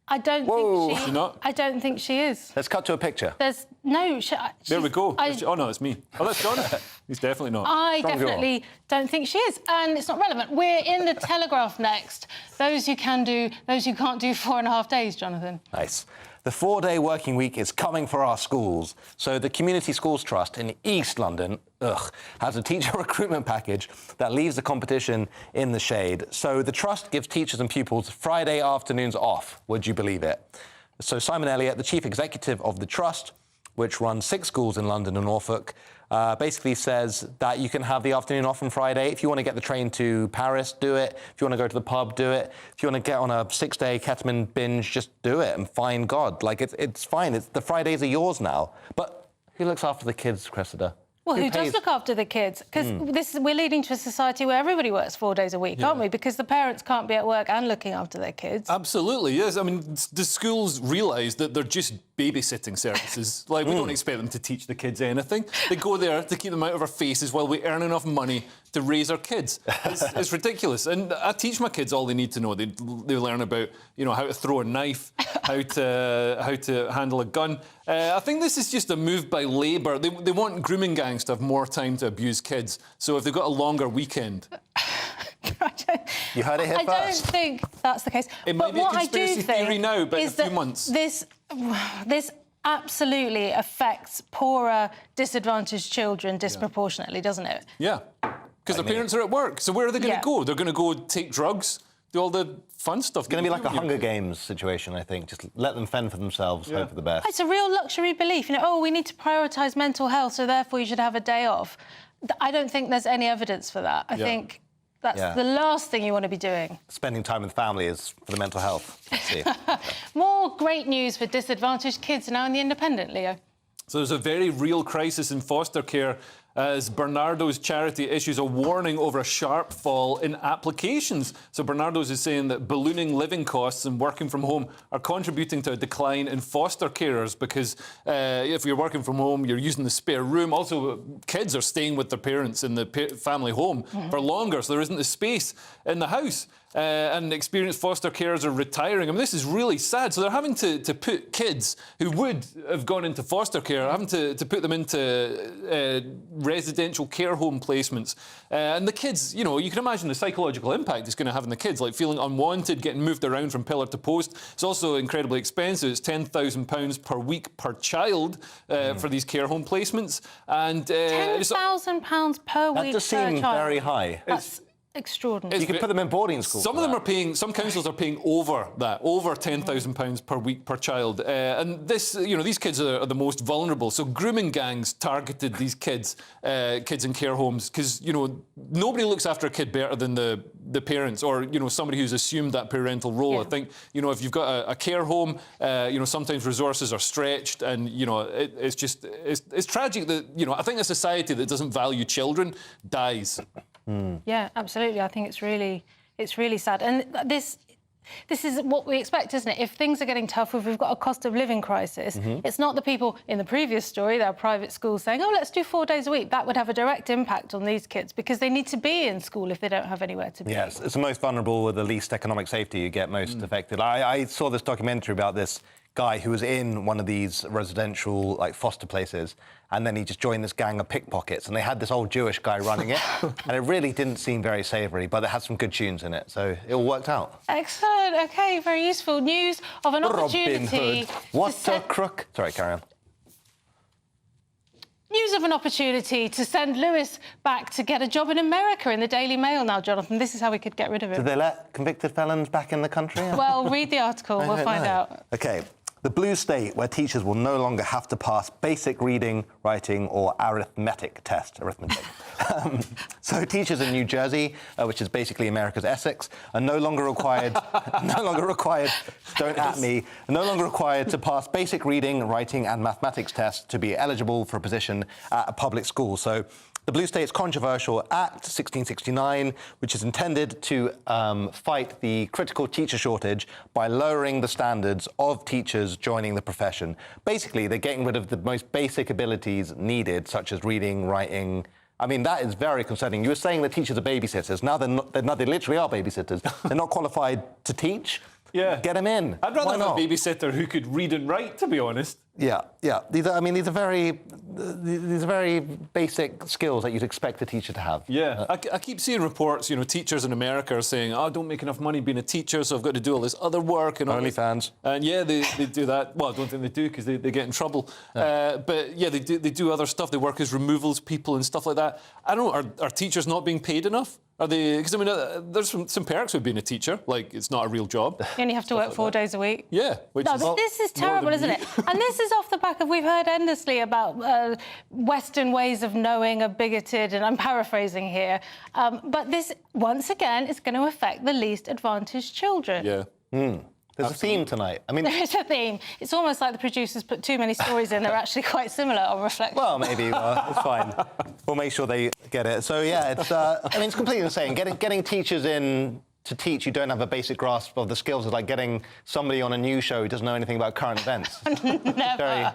I don't think she is. Let's cut to a picture. There we go. Oh, no, it's me. Oh, that's Jonathan. He's definitely not. I definitely don't think she is. And it's not relevant. We're in the Telegraph next. Those who can do, those who can't do 4.5 days, Jonathan. Nice. The 4-day working week is coming for our schools. So the Community Schools Trust in East London, has a teacher recruitment package that leaves the competition in the shade. So the Trust gives teachers and pupils Friday afternoons off. Would you believe it? So Simon Elliott, the chief executive of the Trust, which runs 6 schools in London and Norfolk, basically says that you can have the afternoon off on Friday. If you want to get the train to Paris, do it. If you want to go to the pub, do it. If you want to get on a 6-day ketamine binge, just do it and find God. Like, it's fine. The Fridays are yours now. But who looks after the kids, Cressida? Well, who does look after the kids? Because we're leading to a society where everybody works 4 days a week, aren't we? Because the parents can't be at work and looking after their kids. Absolutely, yes. I mean, the schools realise that they're just babysitting services. Like, we don't expect them to teach the kids anything. They go there to keep them out of our faces while we earn enough money to raise our kids. It's ridiculous. And I teach my kids all they need to know. They learn about, how to throw a knife, how to handle a gun. I think this is just a move by Labour. They want grooming gangs to have more time to abuse kids. So if they've got a longer weekend... You heard it here first. I don't think that's the case. It might be a conspiracy theory now, but in a few months. This absolutely affects poorer, disadvantaged children disproportionately, doesn't it? Yeah, because their parents are at work. So where are they going to go? They're going to go take drugs, do all the fun stuff. It's going to be like a Hunger Games situation, I think. Just let them fend for themselves, hope for the best. It's a real luxury belief. We need to prioritise mental health, so therefore you should have a day off. I don't think there's any evidence for that. I think that's the last thing you want to be doing. Spending time with family is for the mental health. Let's see. More great news for disadvantaged kids now in The Independent, Leo. So there's a very real crisis in foster care as Bernardo's charity issues a warning over a sharp fall in applications. So Bernardo's is saying that ballooning living costs and working from home are contributing to a decline in foster carers because if you're working from home, you're using the spare room. Also, kids are staying with their parents in the family home for longer, so there isn't the space in the house. And experienced foster carers are retiring. I mean, this is really sad. So they're having to put kids who would have gone into foster care, having to put them into residential care home placements. And the kids, you can imagine the psychological impact it's going to have on the kids, like feeling unwanted, getting moved around from pillar to post. It's also incredibly expensive. It's £10,000 per week per child for these care home placements. And £10,000 per week per child. That does seem very high. extraordinary. You can put them in boarding school. Some of them are paying. Some councils are paying over that, over £10,000 per week per child. And this, these kids are the most vulnerable. So grooming gangs targeted these kids in care homes because nobody looks after a kid better than the parents or somebody who's assumed that parental role. Yeah. I think if you've got a care home, sometimes resources are stretched, and it's tragic that I think a society that doesn't value children dies. Yeah, absolutely. I think it's really sad. And this is what we expect, isn't it? If things are getting tough, if we've got a cost of living crisis, it's not the people in the previous story, there are private schools saying, oh, let's do 4 days a week. That would have a direct impact on these kids because they need to be in school if they don't have anywhere to be. Yes, it's the most vulnerable with the least economic safety you get most affected. I saw this documentary about this guy who was in one of these residential foster places, and then he just joined this gang of pickpockets, and they had this old Jewish guy running it, and it really didn't seem very savoury, but it had some good tunes in it, so it all worked out. Excellent. OK, very useful. News of an opportunity. What a crook. Sorry, carry on. News of an opportunity to send Lewis back to get a job in America in the Daily Mail now, Jonathan. This is how we could get rid of him. Did they let convicted felons back in the country? Well, read the article. We'll find out. OK. The blue state where teachers will no longer have to pass basic reading, writing or arithmetic test. So teachers in New Jersey, which is basically America's Essex, are no longer required, don't at me, no longer required to pass basic reading, writing and mathematics tests to be eligible for a position at a public school. So the Blue State's controversial Act 1669, which is intended to fight the critical teacher shortage by lowering the standards of teachers joining the profession. Basically, they're getting rid of the most basic abilities needed, such as reading, writing. I mean, that is very concerning. You were saying that teachers are babysitters. Now they literally are babysitters. They're not qualified to teach. Yeah. Get them in. I'd rather have a babysitter who could read and write, to be honest. Yeah. These are very basic skills that you'd expect a teacher to have. Yeah. I keep seeing reports, teachers in America are saying, I don't make enough money being a teacher, so I've got to do all this other work. And OnlyFans. And yeah, they do that. Well, I don't think they do because they get in trouble. Yeah. But yeah, they do other stuff. They work as removals people and stuff like that. I don't know, are teachers not being paid enough? Are they? Because, I mean, there's some perks with being a teacher. Like, it's not a real job. You only have to work 4 days a week. Yeah. This is terrible, isn't it? And this is off the back of, we've heard endlessly about Western ways of knowing are bigoted, and I'm paraphrasing here. But this, once again, is going to affect the least advantaged children. Yeah. There's a theme tonight. I mean, there is a theme. It's almost like the producers put too many stories in. They're actually quite similar on reflection. Well, maybe. It's fine. We'll make sure they get it. So, yeah, it's... I mean, it's completely insane. Getting teachers in to teach you don't have a basic grasp of the skills is like getting somebody on a news show who doesn't know anything about current events. Never.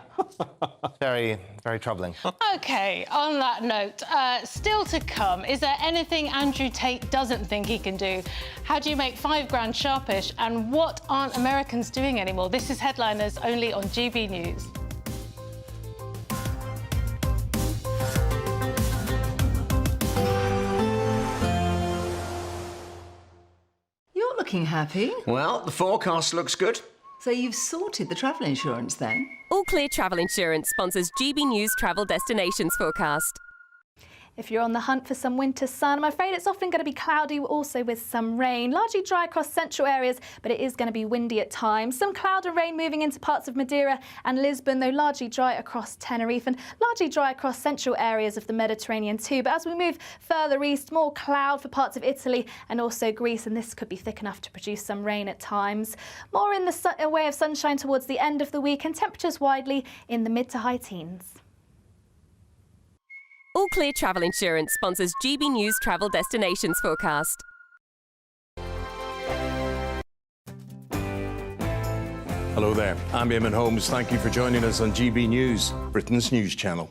Very, very troubling. OK, on that note, still to come, is there anything Andrew Tate doesn't think he can do? How do you make £5 grand sharpish? And what aren't Americans doing anymore? This is Headliners only on GB News. You're looking happy. Well, the forecast looks good. So you've sorted the travel insurance then? All Clear Travel Insurance sponsors GB News Travel Destinations Forecast. If you're on the hunt for some winter sun, I'm afraid it's often going to be cloudy, also with some rain. Largely dry across central areas, but it is going to be windy at times. Some cloud and rain moving into parts of Madeira and Lisbon, though largely dry across Tenerife and largely dry across central areas of the Mediterranean too. But as we move further east, more cloud for parts of Italy and also Greece, and this could be thick enough to produce some rain at times. More in the way of sunshine towards the end of the week, and temperatures widely in the mid to high teens. All Clear Travel Insurance sponsors GB News Travel Destinations Forecast. Hello there, I'm Eamon Holmes. Thank you for joining us on GB News, Britain's news channel.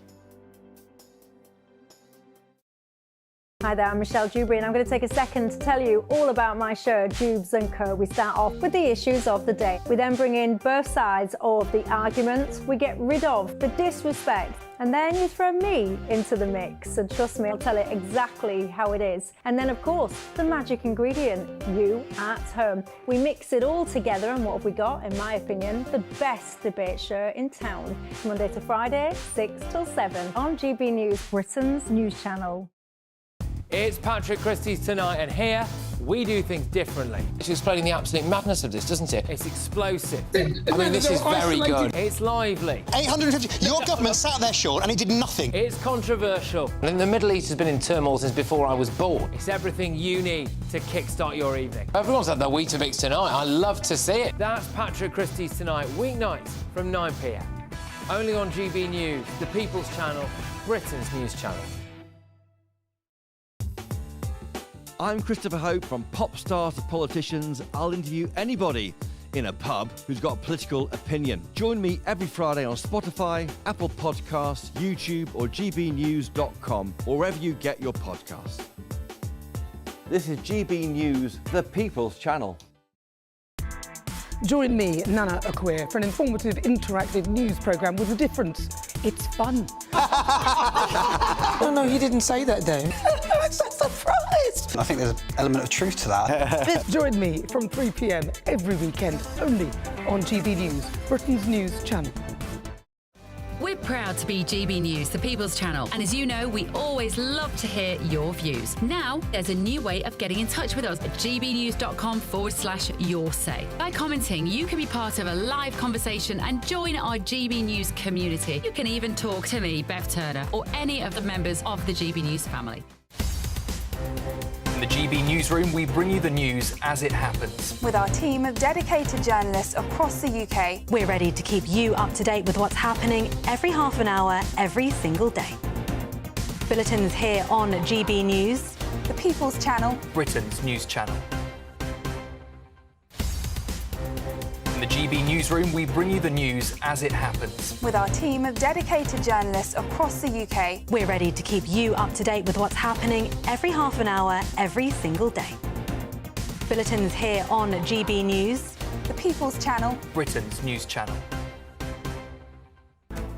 Hi there, I'm Michelle Dewberry, and I'm going to take a second to tell you all about my show, Jubes & Co. We start off with the issues of the day. We then bring in both sides of the argument. We get rid of the disrespect, and then you throw me into the mix. And trust me, I'll tell it exactly how it is. And then, of course, the magic ingredient, you at home. We mix it all together, and what have we got? In my opinion, the best debate show in town. Monday to Friday, 6 till 7 on GB News, Britain's news channel. It's Patrick Christie's Tonight, and here we do things differently. It's explaining the absolute madness of this, doesn't it? It's explosive. I mean, this is very good. It's lively. 850. Your government sat there short and it did nothing. It's controversial. And the Middle East has been in turmoil since before I was born. It's everything you need to kickstart your evening. Everyone's had their Weetabix tonight. I love to see it. That's Patrick Christie's Tonight, weeknights from 9 p.m. Only on GB News, the People's Channel, Britain's news channel. I'm Christopher Hope. From pop stars to politicians, I'll interview anybody in a pub who's got a political opinion. Join me every Friday on Spotify, Apple Podcasts, YouTube or gbnews.com, or wherever you get your podcasts. This is GB News, the People's Channel. Join me, Nana Akwe, for an informative, interactive news programme with a difference. It's fun. No, you didn't say that, Dave. I'm so surprised. I think there's an element of truth to that. Join me from 3 p.m. every weekend, only on GB News, Britain's news channel. We're proud to be GB News, the People's Channel. And as you know, we always love to hear your views. Now, there's a new way of getting in touch with us at gbnews.com/yoursay. By commenting, you can be part of a live conversation and join our GB News community. You can even talk to me, Bev Turner, or any of the members of the GB News family. In the GB newsroom, we bring you the news as it happens. With our team of dedicated journalists across the UK. We're ready to keep you up to date with what's happening every half an hour, every single day. Bulletins here on GB News, the People's Channel, Britain's news channel. In the GB newsroom, we bring you the news as it happens. With our team of dedicated journalists across the UK. We're ready to keep you up to date with what's happening every half an hour, every single day. Bulletins here on GB News, the People's Channel, Britain's news channel.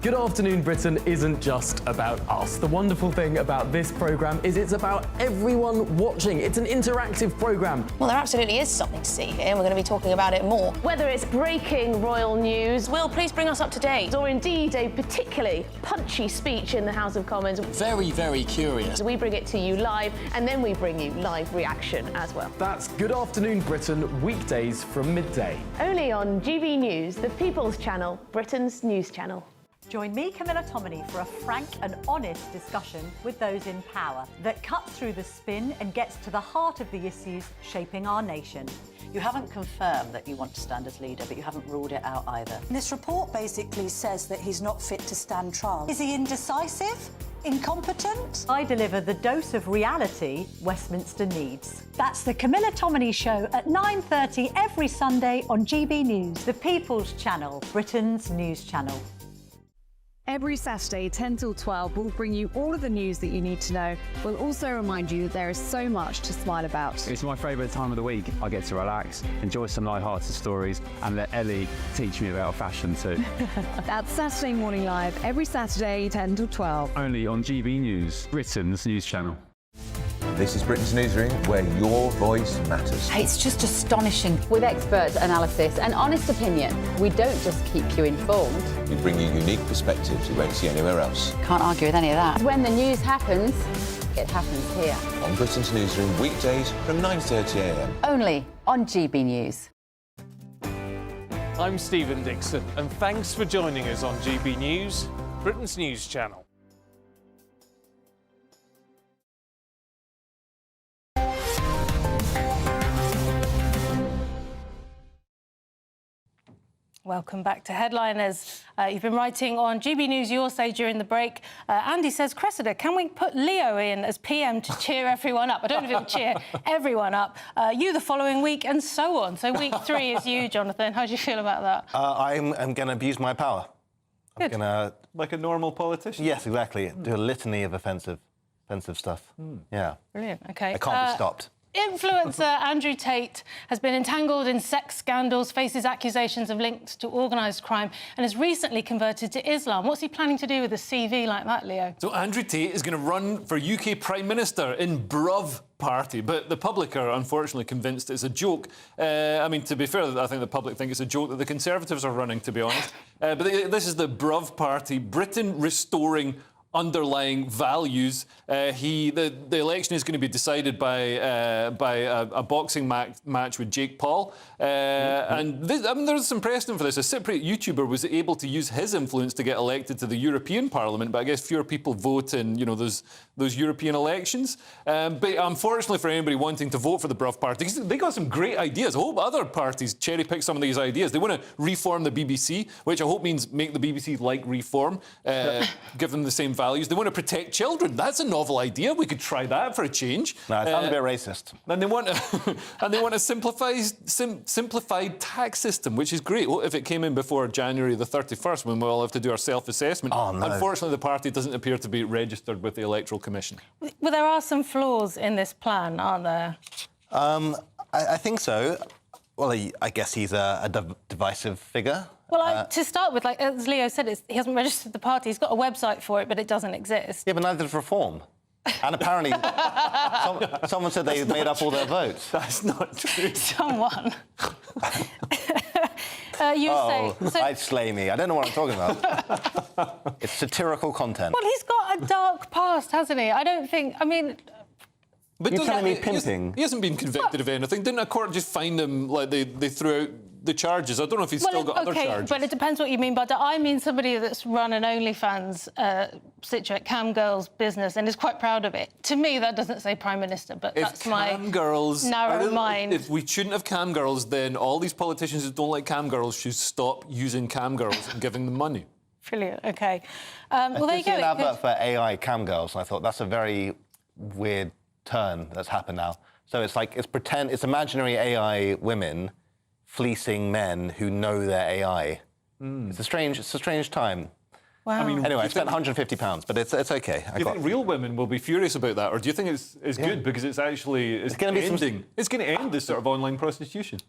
Good Afternoon Britain isn't just about us. The wonderful thing about this programme is it's about everyone watching. It's an interactive programme. Well, there absolutely is something to see here, and we're going to be talking about it more. Whether it's breaking royal news, Will, please bring us up to date, or indeed a particularly punchy speech in the House of Commons. Very, very curious. We bring it to you live, and then we bring you live reaction as well. That's Good Afternoon Britain, weekdays from midday. Only on GB News, the People's Channel, Britain's news channel. Join me, Camilla Tominey, for a frank and honest discussion with those in power that cuts through the spin and gets to the heart of the issues shaping our nation. You haven't confirmed that you want to stand as leader, but you haven't ruled it out either. This report basically says that he's not fit to stand trial. Is he indecisive? Incompetent? I deliver the dose of reality Westminster needs. That's the Camilla Tominey Show at 9:30 every Sunday on GB News, the People's Channel, Britain's news channel. Every Saturday, 10 till 12, we'll bring you all of the news that you need to know. We'll also remind you that there is so much to smile about. It's my favourite time of the week. I get to relax, enjoy some light-hearted stories, and let Ellie teach me about fashion too. That's Saturday Morning Live, every Saturday, 10 till 12. Only on GB News, Britain's news channel. This is Britain's Newsroom, where your voice matters. It's just astonishing. With expert analysis and honest opinion, we don't just keep you informed. We bring you unique perspectives you won't see anywhere else. Can't argue with any of that. When the news happens, it happens here. On Britain's Newsroom, weekdays from 9:30 a.m. Only on GB News. I'm Stephen Dixon, and thanks for joining us on GB News, Britain's news channel. Welcome back to Headliners. You've been writing on GB News USA during the break. Andy says, Cressida, can we put Leo in as PM to cheer everyone up? I don't know if it will cheer everyone up. You the following week and so on. So week 3 is you, Jonathan. How do you feel about that? I'm going to abuse my power. Good. I'm going to... Like a normal politician? Yes, exactly. Do a litany of offensive stuff. Yeah. Brilliant. OK. I can't be stopped. Influencer Andrew Tate has been entangled in sex scandals, faces accusations of links to organised crime and has recently converted to Islam. What's he planning to do with a CV like that, Leo? So Andrew Tate is going to run for UK Prime Minister in Bruv Party, but the public are unfortunately convinced it's a joke. I mean, to be fair, I think the public think it's a joke that the Conservatives are running, to be honest. But this is the Bruv Party, Britain Restoring underlying values. The election is going to be decided by a boxing match with Jake Paul. And there's some precedent for this. A Cypriot YouTuber was able to use his influence to get elected to the European Parliament, but I guess fewer people vote in, those European elections. But unfortunately for anybody wanting to vote for the Bruv Party, they got some great ideas. I hope other parties cherry-pick some of these ideas. They want to reform the BBC, which I hope means make the BBC like Reform, give them the same values. They want to protect children. That's a novel idea. We could try that for a change. No, it sounds a bit racist. And they want a simplified tax system, which is great. Well, if it came in before January the 31st, when we all have to do our self-assessment. Oh, no. Unfortunately, the party doesn't appear to be registered with the Electoral Commission. Well, there are some flaws in this plan, aren't there? I think so. Well, I guess he's a divisive figure. Well, to start with, like as Leo said, he hasn't registered the party. He's got a website for it, but it doesn't exist. Yeah, but neither does Reform. And apparently, someone said they made up all their votes. That's not true. Someone. I'd slay me. I don't know what I'm talking about. It's satirical content. Well, he's got a dark past, hasn't he? I don't think... I mean... But you're telling me pimping? He hasn't been convicted of anything. Didn't a court just find him, like, they threw out the charges? I don't know if he's still got other charges. But it depends what you mean by that. I mean somebody that's run an OnlyFans Situate cam girls business and is quite proud of it. To me, that doesn't say Prime Minister, but that's my narrow mind. If we shouldn't have cam girls, then all these politicians who don't like cam girls should stop using cam girls and giving them money. Brilliant, OK. Well, there you go. I did see an advert for AI cam girls, and I thought that's a very weird turn that's happened now. So it's like, it's imaginary AI women fleecing men who know they're AI. It's a strange time. Wow. I mean, anyway, I spent £150, but it's OK. Do you think real women will be furious about that, or do you think it's good because it's actually it's going to end this sort of online prostitution?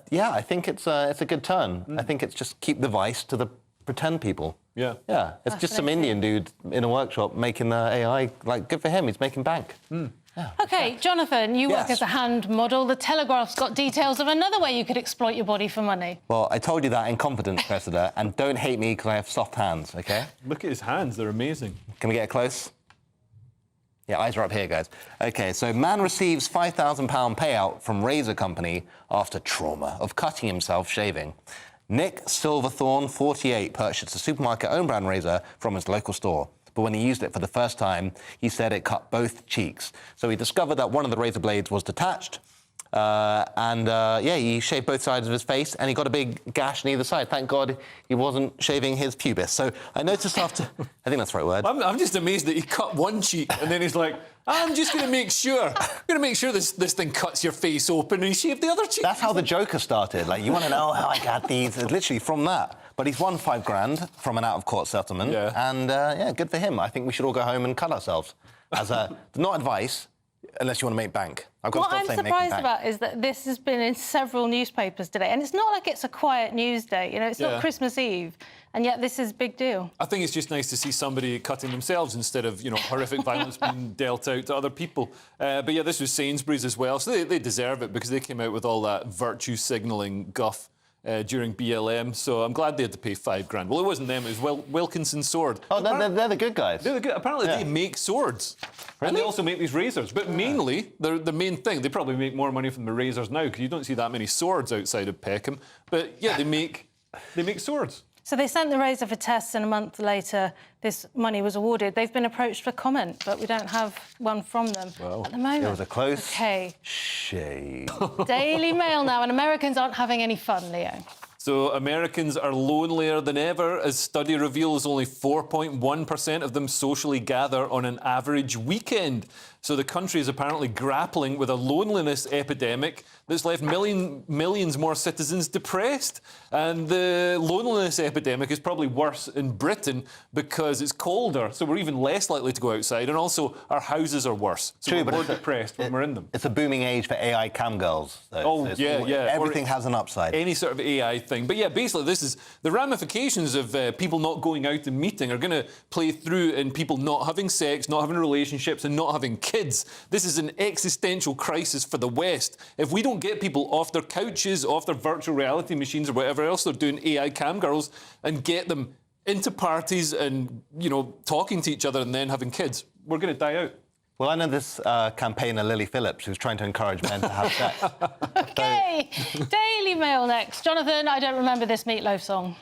Yeah, I think it's a good turn. I think it's just keep the vice to the pretend people. Yeah. Yeah, it's just some Indian dude in a workshop making the AI, like, good for him, he's making bank. Yeah. OK, Jonathan, you work as a hand model. The Telegraph's got details of another way you could exploit your body for money. Well, I told you that in confidence, Cressida, and don't hate me because I have soft hands, OK? Look at his hands, they're amazing. Can we get close? Yeah, eyes are up here, guys. OK, so man receives £5,000 payout from razor company after trauma of cutting himself shaving. Nick Silverthorne, 48, purchased a supermarket own-brand razor from his local store. But when he used it for the first time, he said it cut both cheeks. So he discovered that one of the razor blades was detached. He shaved both sides of his face and he got a big gash on either side. Thank God he wasn't shaving his pubis. So I noticed after... I think that's the right word. I'm just amazed that he cut one cheek and then he's like, I'm just going to make sure. I'm going to make sure this thing cuts your face open, and he shaved the other cheek. That's how the Joker started. Like, you want to know how I got these? It's literally from that. But he's won £5,000 from an out-of-court settlement. Yeah. And, good for him. I think we should all go home and cut ourselves. Not advice, unless you want to make bank. What I'm surprised about is that this has been in several newspapers today, and it's not like it's a quiet news day. You know, it's not Christmas Eve, and yet this is a big deal. I think it's just nice to see somebody cutting themselves instead of, horrific violence being dealt out to other people. But yeah, this was Sainsbury's as well, so they deserve it because they came out with all that virtue signalling guff during BLM, so I'm glad they had to pay £5,000. Well, it wasn't them, it was Wilkinson Sword. Oh, they're the good guys. They're the good. Apparently they make swords. Really? And they also make these razors. But mainly, the main thing, they probably make more money from the razors now because you don't see that many swords outside of Peckham. But yeah, they make swords. So they sent the razor for tests, and a month later, this money was awarded. They've been approached for comment, but we don't have one from them at the moment. It was a close shave. Daily Mail now, and Americans aren't having any fun, Leo. So Americans are lonelier than ever, as study reveals only 4.1% of them socially gather on an average weekend. So the country is apparently grappling with a loneliness epidemic that's left millions more citizens depressed. And the loneliness epidemic is probably worse in Britain because it's colder, so we're even less likely to go outside, and also our houses are worse, so we're more depressed when we're in them. It's a booming age for AI cam girls, though. Everything has an upside. Any sort of AI thing. But yeah, basically this is the ramifications of people not going out and meeting are going to play through in people not having sex, not having relationships, and not having kids. This is an existential crisis for the West. If we don't get people off their couches, off their virtual reality machines or whatever else they're doing, AI cam girls, and get them into parties and, you know, talking to each other and then having kids, we're going to die out. Well, I know this campaigner, Lily Phillips, who's trying to encourage men to have sex. OK, Daily Mail next. Jonathan, I don't remember this Meatloaf song.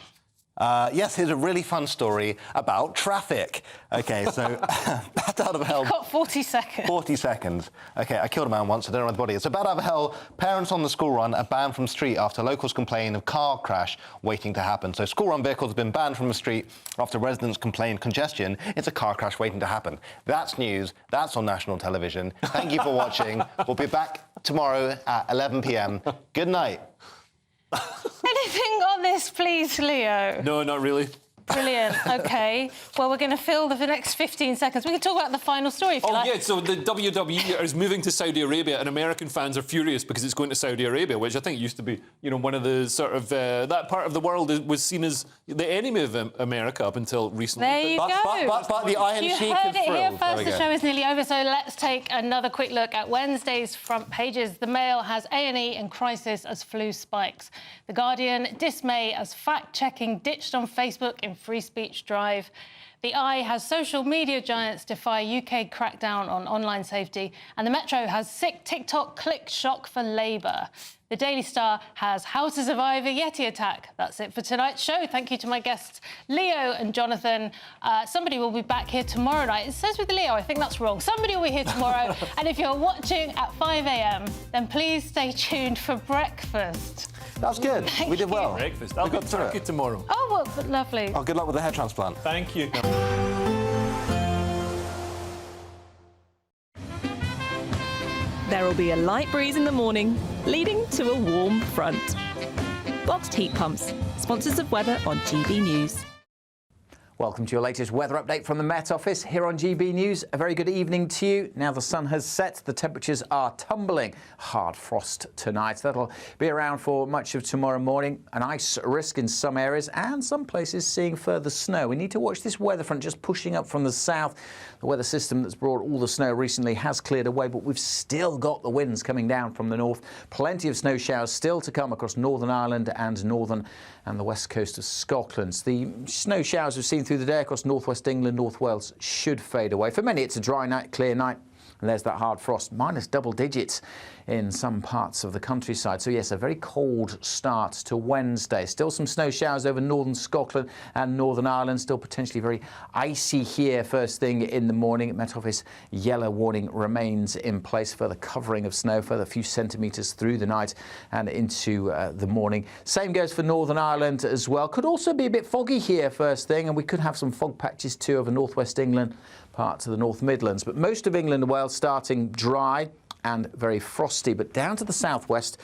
Yes, here's a really fun story about traffic. OK, so bat out of hell... You've got 40 seconds. 40 seconds. OK, I killed a man once, I don't know where the body is. So bat out of hell, parents on the school run are banned from street after locals complain of car crash waiting to happen. So school run vehicles have been banned from the street after residents complained congestion. It's a car crash waiting to happen. That's news. That's on national television. Thank you for watching. We'll be back tomorrow at 11 p.m. Good night. Anything on this, please, Leo? No, not really. Brilliant. OK. Well, we're going to fill the next 15 seconds. We can talk about the final story, if you like. Yeah, so the WWE is moving to Saudi Arabia, and American fans are furious because it's going to Saudi Arabia, which I think used to be, you know, one of the sort of... that part of the world was seen as the enemy of America up until recently. There you go. But the Iron You Sheik heard is it here thrilled. first. The show is nearly over, so let's take another quick look at Wednesday's front pages. The Mail has A&E in crisis as flu spikes. The Guardian, dismay as fact-checking ditched on Facebook in free speech drive. The Eye has social media giants defy UK crackdown on online safety. And the Metro has sick TikTok click shock for Labour. The Daily Star has how to survive a Yeti attack. That's it for tonight's show. Thank you to my guests, Leo and Jonathan. Somebody will be back here tomorrow night. It says with Leo, I think that's wrong. Somebody will be here tomorrow. And if you're watching at 5 a.m, then please stay tuned for breakfast. That was good. We did well. Breakfast. I'll get turkey tomorrow. Oh, well, lovely. Oh, good luck with the hair transplant. Thank you. There will be a light breeze in the morning, leading to a warm front. Boxed heat pumps, sponsors of weather on GB News. Welcome to your latest weather update from the Met Office here on GB News. A very good evening to you. Now the sun has set, the temperatures are tumbling. Hard frost tonight. That'll be around for much of tomorrow morning. An ice risk in some areas and some places seeing further snow. We need to watch this weather front just pushing up from the south. The weather system that's brought all the snow recently has cleared away, but we've still got the winds coming down from the north. Plenty of snow showers still to come across Northern Ireland and northern and the west coast of Scotland. The snow showers we've seen through the day across northwest England, North Wales should fade away. For many, it's a dry night, clear night. And there's that hard frost, minus double digits in some parts of the countryside. So, yes, a very cold start to Wednesday. Still some snow showers over northern Scotland and Northern Ireland. Still potentially very icy here first thing in the morning. Met Office yellow warning remains in place. Further covering of snow, further few centimetres through the night and into the morning. Same goes for Northern Ireland as well. Could also be a bit foggy here first thing, and we could have some fog patches too over northwest England, parts of the North Midlands. But most of England and Wales starting dry and very frosty, but down to the southwest,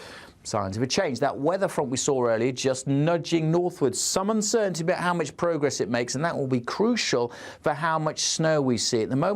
signs of a change. That weather front we saw earlier just nudging northwards. Some uncertainty about how much progress it makes, and that will be crucial for how much snow we see. At the moment,